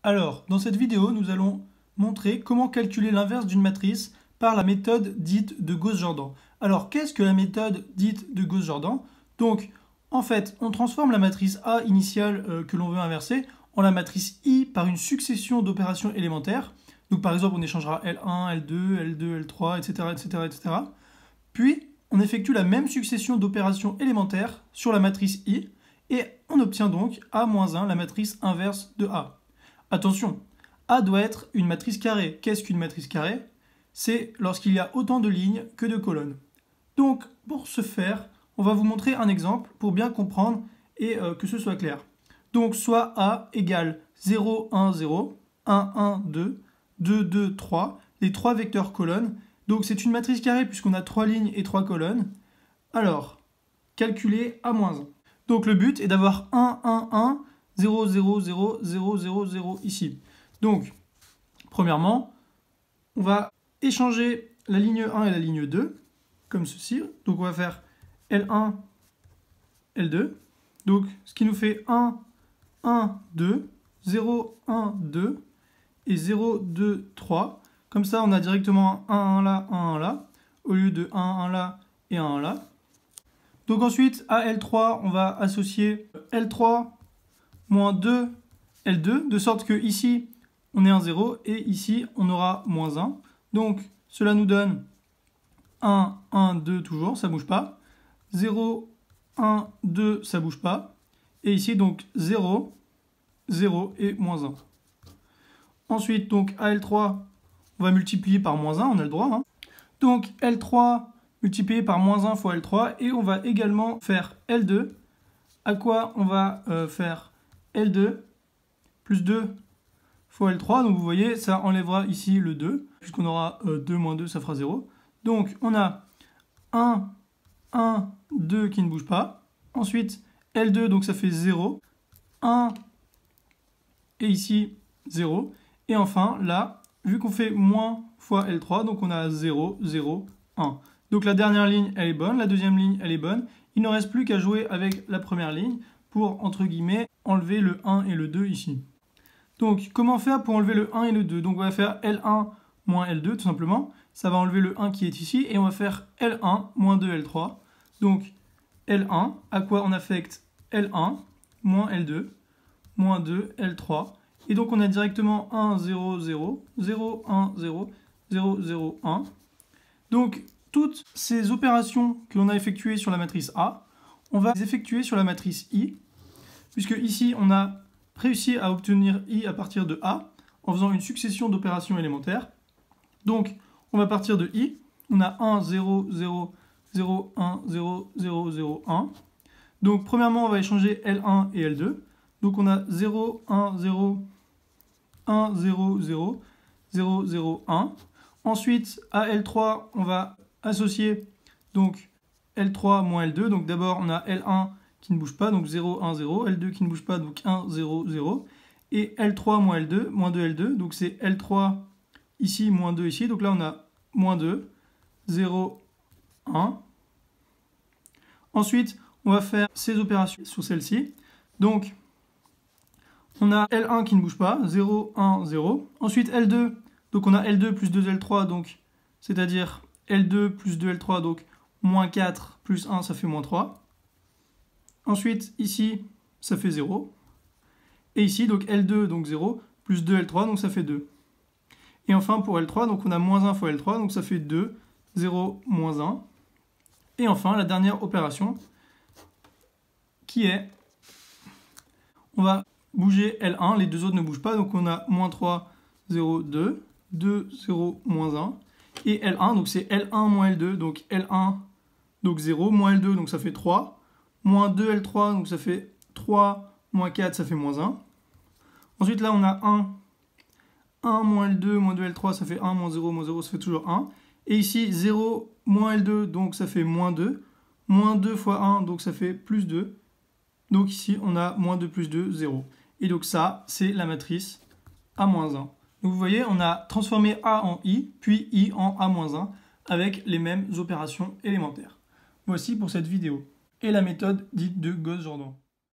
Alors, dans cette vidéo, nous allons montrer comment calculer l'inverse d'une matrice par la méthode dite de Gauss-Jordan. Alors, qu'est-ce que la méthode dite de Gauss-Jordan? Donc, en fait, on transforme la matrice A initiale que l'on veut inverser en la matrice I par une succession d'opérations élémentaires. Donc, par exemple, on échangera L1, L2, L2, L3, etc., etc., etc. Puis, on effectue la même succession d'opérations élémentaires sur la matrice I et on obtient donc A-1, la matrice inverse de A. Attention, A doit être une matrice carrée. Qu'est-ce qu'une matrice carrée? C'est lorsqu'il y a autant de lignes que de colonnes. Donc, pour ce faire, on va vous montrer un exemple pour bien comprendre et que ce soit clair. Donc, soit A égale 0, 1, 0, 1, 1, 2, 2, 2, 3, les trois vecteurs colonnes. Donc, c'est une matrice carrée puisqu'on a 3 lignes et 3 colonnes. Alors, calculer A-1. Donc, le but est d'avoir 1, 1, 1, 0, 0, 0, 0, 0, 0 ici. Donc, premièrement, on va échanger la ligne 1 et la ligne 2, comme ceci. Donc, on va faire L1, L2. Donc, ce qui nous fait 1, 1, 2, 0, 1, 2 et 0, 2, 3. Comme ça, on a directement 1, 1 là, 1, 1 là, au lieu de 1, 1 là et 1, 1 là. Donc ensuite, à L3, on va associer L3 moins 2, L2, de sorte que ici, on est un 0, et ici, on aura moins 1. Donc, cela nous donne 1, 1, 2 toujours, ça ne bouge pas. 0, 1, 2, ça ne bouge pas. Et ici, donc 0, 0 et moins 1. Ensuite, donc à L3, on va multiplier par moins 1, on a le droit. Hein. Donc L3 multiplié par moins 1 fois L3, et on va également faire L2, à quoi on va faire L2 plus 2 fois L3, donc vous voyez, ça enlèvera ici le 2, puisqu'on aura 2 moins 2, ça fera 0. Donc on a 1, 1, 2 qui ne bouge pas. Ensuite, L2, donc ça fait 0, 1, et ici 0. Et enfin, là, vu qu'on fait moins fois L3, donc on a 0, 0, 1. Donc la dernière ligne, elle est bonne, la deuxième ligne, elle est bonne. Il ne reste plus qu'à jouer avec la première ligne pour, entre guillemets, enlever le 1 et le 2 ici. Donc, comment faire pour enlever le 1 et le 2? Donc, on va faire L1 moins L2, tout simplement. Ça va enlever le 1 qui est ici, et on va faire L1 moins 2 L3. Donc, L1, à quoi on affecte L1 moins L2, moins 2 L3. Et donc, on a directement 1, 0, 0, 0, 1, 0, 0, 0, 1. Donc, toutes ces opérations que l'on a effectuées sur la matrice A, on va les effectuer sur la matrice I, puisque ici, on a réussi à obtenir I à partir de A, en faisant une succession d'opérations élémentaires. Donc, on va partir de I, on a 1, 0, 0, 0, 1, 0, 0, 0, 1. Donc, premièrement, on va échanger L1 et L2. Donc, on a 0, 1, 0, 1, 0, 0, 0, 0, 1. Ensuite, à L3, on va associer donc L3 moins L2. Donc d'abord, on a L1 qui ne bouge pas, donc 0, 1, 0. L2 qui ne bouge pas, donc 1, 0, 0. Et L3 moins L2, moins 2 L2. Donc c'est L3 ici, moins 2 ici. Donc là, on a moins 2, 0, 1. Ensuite, on va faire ces opérations sur celle-ci. Donc, on a L1 qui ne bouge pas, 0, 1, 0. Ensuite, L2, donc on a L2 plus 2 L3, donc c'est-à-dire L2 plus 2 L3, donc moins 4 plus 1, ça fait moins 3. Ensuite, ici, ça fait 0. Et ici, donc L2, donc 0, plus 2 L3, donc ça fait 2. Et enfin, pour L3, donc on a moins 1 fois L3, donc ça fait 2, 0, moins 1. Et enfin, la dernière opération, qui est, on va bouger L1, les deux autres ne bougent pas, donc on a moins 3, 0, 2, 2, 0, moins 1. Et L1, donc c'est L1 moins L2, donc L1, donc 0, moins L2, donc ça fait 3, moins 2 L3, donc ça fait 3, moins 4, ça fait moins 1. Ensuite, là, on a 1 moins L2, moins 2 L3, ça fait 1, moins 0, ça fait toujours 1. Et ici, 0, moins L2, donc ça fait moins 2. Moins 2 fois 1, donc ça fait plus 2. Donc ici, on a moins 2 plus 2, 0. Et donc ça, c'est la matrice A-1. Donc vous voyez, on a transformé A en I, puis I en A-1, avec les mêmes opérations élémentaires. Voici pour cette vidéo. Et la méthode dite de Gauss-Jordan.